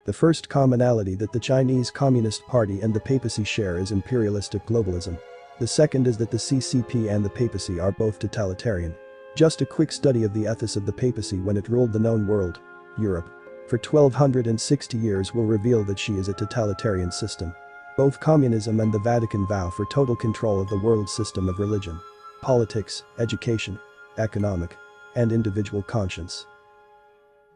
The first commonality that the Chinese Communist Party and the papacy share is imperialistic globalism. The second is that the CCP and the papacy are both totalitarian. Just a quick study of the ethos of the papacy when it ruled the known world, Europe, for 1260 years will reveal that she is a totalitarian system. Both communism and the Vatican vow for total control of the world system of religion, politics, education, economic, and individual conscience.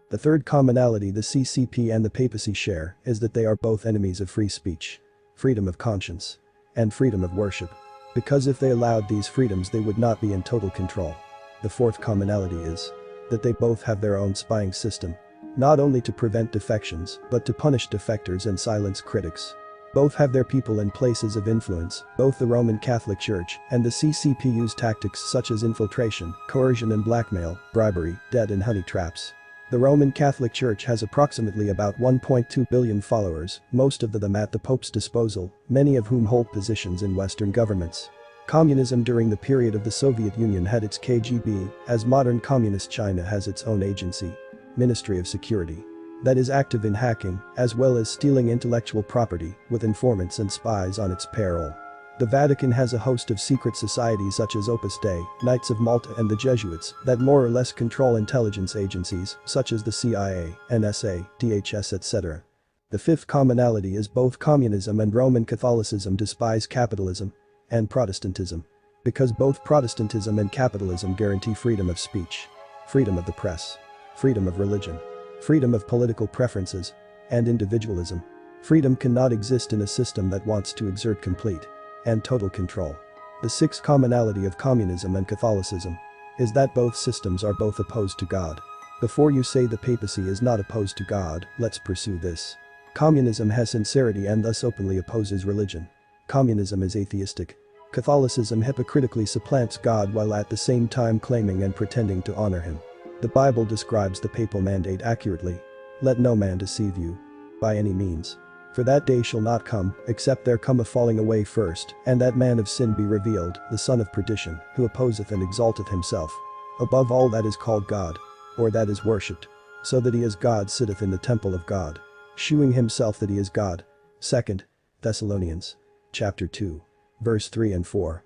The third commonality the CCP and the papacy share is that they are both enemies of free speech, freedom of conscience, and freedom of worship. Because if they allowed these freedoms they would not be in total control. The fourth commonality is that they both have their own spying system, not only to prevent defections but to punish defectors and silence critics. Both have their people in places of influence. Both the Roman Catholic Church and the CCP use tactics such as infiltration, coercion and blackmail, bribery, debt and honey traps. The Roman Catholic Church has approximately about 1.2 billion followers, most of them at the Pope's disposal, many of whom hold positions in Western governments. Communism during the period of the Soviet Union had its KGB, as modern communist China has its own agency, Ministry of Security, that is active in hacking, as well as stealing intellectual property, with informants and spies on its payroll. The Vatican has a host of secret societies such as Opus Dei, Knights of Malta and the Jesuits that more or less control intelligence agencies such as the CIA, NSA, DHS etc. The fifth commonality is both communism and Roman Catholicism despise capitalism and Protestantism. Because both Protestantism and capitalism guarantee freedom of speech, freedom of the press, freedom of religion, freedom of political preferences, and individualism. Freedom cannot exist in a system that wants to exert complete and total control. The sixth commonality of communism and Catholicism is that both systems are both opposed to God. Before you say the papacy is not opposed to God, let's pursue this. Communism has sincerity and thus openly opposes religion. Communism is atheistic. Catholicism hypocritically supplants God while at the same time claiming and pretending to honor him. The Bible describes the papal mandate accurately. Let no man deceive you by any means. For that day shall not come, except there come a falling away first, and that man of sin be revealed, the son of perdition, who opposeth and exalteth himself above all that is called God, or that is worshipped, so that he as God sitteth in the temple of God, shewing himself that he is God. 2 Thessalonians chapter 2, verse 3 and 4.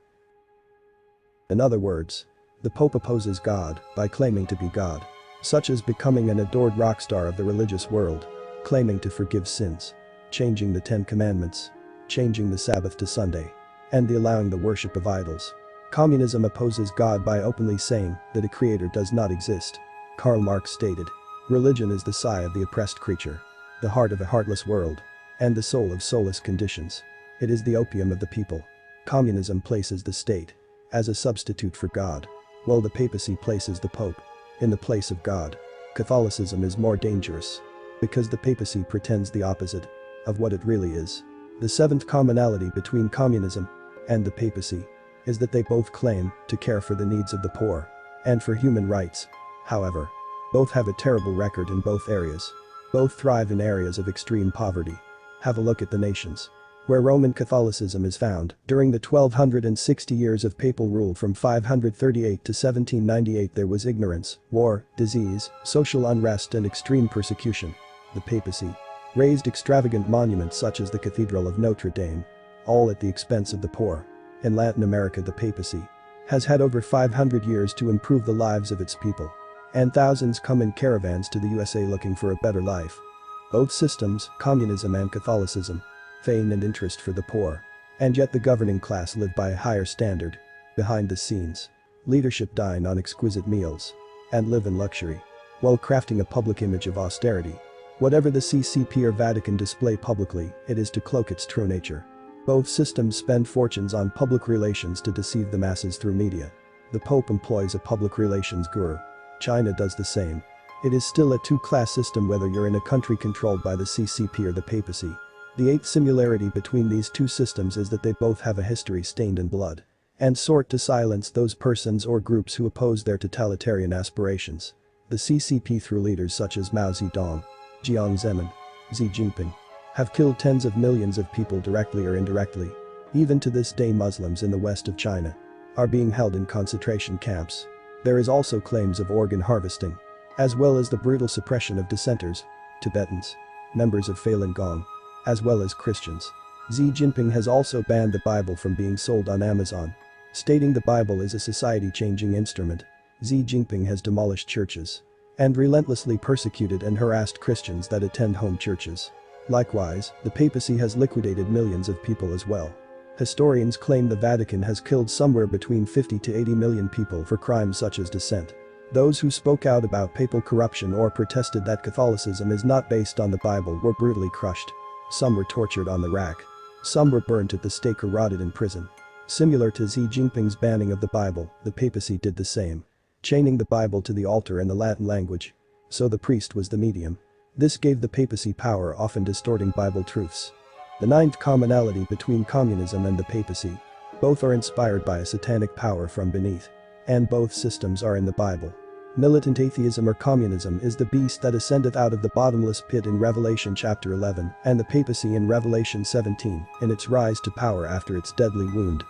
In other words, the Pope opposes God by claiming to be God, such as becoming an adored rock star of the religious world, claiming to forgive sins, changing the 10 Commandments, changing the Sabbath to Sunday, and the allowing the worship of idols. Communism opposes God by openly saying that a creator does not exist. Karl Marx stated, "Religion is the sigh of the oppressed creature, the heart of a heartless world, and the soul of soulless conditions. It is the opium of the people." Communism places the state as a substitute for God, while the papacy places the Pope in the place of God. Catholicism is more dangerous because the papacy pretends the opposite of what it really is. The seventh commonality between communism and the papacy is that they both claim to care for the needs of the poor and for human rights. However, both have a terrible record in both areas. Both thrive in areas of extreme poverty. Have a look at the nations where Roman Catholicism is found. During the 1260 years of papal rule from 538 to 1798 there was ignorance, war, disease, social unrest and extreme persecution. The papacy raised extravagant monuments such as the Cathedral of Notre Dame, all at the expense of the poor. In Latin America the papacy has had over 500 years to improve the lives of its people, and thousands come in caravans to the USA looking for a better life. Both systems, communism and Catholicism, feign an interest for the poor, and yet the governing class live by a higher standard. Behind the scenes, leadership dine on exquisite meals and live in luxury while crafting a public image of austerity. Whatever the CCP or Vatican display publicly, it is to cloak its true nature. Both systems spend fortunes on public relations to deceive the masses through media. The Pope employs a public relations guru. China does the same. It is still a two-class system whether you're in a country controlled by the CCP or the papacy. The eighth similarity between these two systems is that they both have a history stained in blood and sought to silence those persons or groups who oppose their totalitarian aspirations. The CCP through leaders such as Mao Zedong, Jiang Zemin, Xi Jinping, have killed tens of millions of people directly or indirectly. Even to this day Muslims in the west of China are being held in concentration camps. There is also claims of organ harvesting, as well as the brutal suppression of dissenters, Tibetans, members of Falun Gong, as well as Christians. Xi Jinping has also banned the Bible from being sold on Amazon. Stating the Bible is a society-changing instrument, Xi Jinping has demolished churches and relentlessly persecuted and harassed Christians that attend home churches. Likewise, the papacy has liquidated millions of people as well. Historians claim the Vatican has killed somewhere between 50 to 80 million people for crimes such as dissent. Those who spoke out about papal corruption or protested that Catholicism is not based on the Bible were brutally crushed. Some were tortured on the rack. Some were burnt at the stake or rotted in prison. Similar to Xi Jinping's banning of the Bible, the papacy did the same, chaining the Bible to the altar in the Latin language. So the priest was the medium. This gave the papacy power, often distorting Bible truths. The ninth commonality between communism and the papacy. Both are inspired by a satanic power from beneath. And both systems are in the Bible. Militant atheism or communism is the beast that ascendeth out of the bottomless pit in Revelation chapter 11, and the papacy in Revelation 17, in its rise to power after its deadly wound.